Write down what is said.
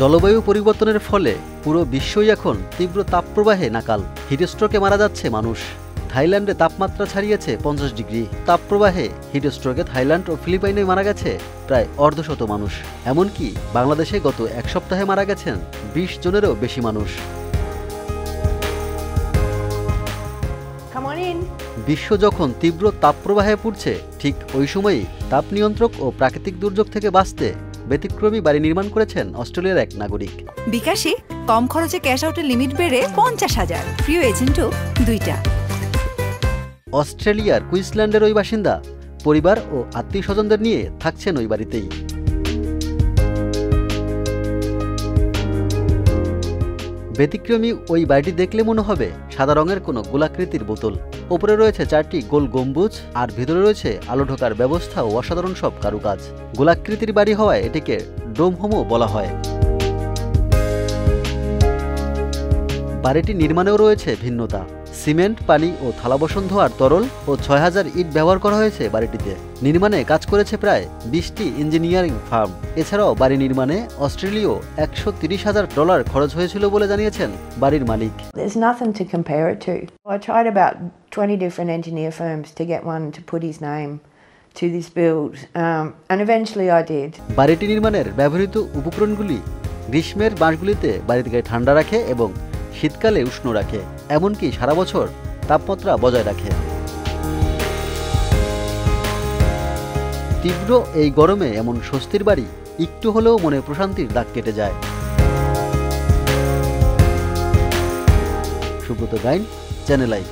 জলবায়ু পরিবর্তনের ফলে পুরো বিশ্বই এখন তীব্র তাপপ্রবাহে নাকাল। হিটস্ট্রোকে মারা যাচ্ছে মানুষ। থাইল্যান্ডে তাপমাত্রা ছাড়িয়েছে 50 ডিগ্রি। তাপপ্রবাহে হিটস্ট্রোকে থাইল্যান্ড ও ফিলিপাইনে মারা গেছে প্রায় অর্ধশত মানুষ। এমনকি বাংলাদেশে গত এক সপ্তাহে মারা গেছেন 20 জনেরও বেশি মানুষ। বিশ্ব যখন তীব্র তাপপ্রবাহে পুড়ছে, ঠিক ওই সময়ই তাপ নিয়ন্ত্রক ও প্রাকৃতিক দুর্যোগ থেকে বাঁচতে ব্যতিক্রমী বাড়ি নির্মাণ করেছেন অস্ট্রেলিয়ার এক নাগরিক। বিকাশে কম খরচে ক্যাশ আউটের লিমিট বেড়ে 50,000, প্রিয় এজেন্টও 2টা। অস্ট্রেলিয়ার কুইন্সল্যান্ডের ওই বাসিন্দা পরিবার ও আত্মীয় স্বজনদের নিয়ে থাকছেন ওই বাড়িতেই। ব্যতিক্রমী ওই বাড়িটি দেখলে মনে হবে সাদা রঙের কোনো গোলাকৃতির বোতল। ওপরে রয়েছে 4টি গোল গম্বুজ, আর ভিতরে রয়েছে আলো ঢোকার ব্যবস্থা ও অসাধারণ সব কারুকাজ। গোলাকৃতির বাড়ি হওয়ায় এটিকে ডোম হোমও বলা হয়। বাড়িটি নির্মাণেও রয়েছে ভিন্নতা। সিমেন্ট, পানি ও থালাবাসন ধোয়ার তরল ও 6000 ইট ব্যবহার করা হয়েছে বাড়িটিতে। নির্মাণে কাজ করেছে প্রায় 20টি ইঞ্জিনিয়ারিং ফার্ম। এছাড়াও বাড়ি নির্মাণে অস্ট্রেলীয় $130,000 খরচ হয়েছিল বলে জানিয়েছেন বাড়ির মালিক। There's nothing to compare it to. I tried about 20 different engineer firms to get one to put his name to this build, and eventually I did. বাড়িটি নির্মাণের ব্যবহৃত উপকরণগুলি গ্রীষ্মের মাসগুলিতে বাড়িটিকে ঠান্ডা রাখে এবং শীতকালে উষ্ণ রাখে, এমনকি সারা বছর তাপমাত্রা বজায় রাখে। তীব্র এই গরমে এমন স্বস্তির বাড়ি একটু হলেও মনে প্রশান্তির দাগ কেটে যায়। Subrata Gain, Channel I.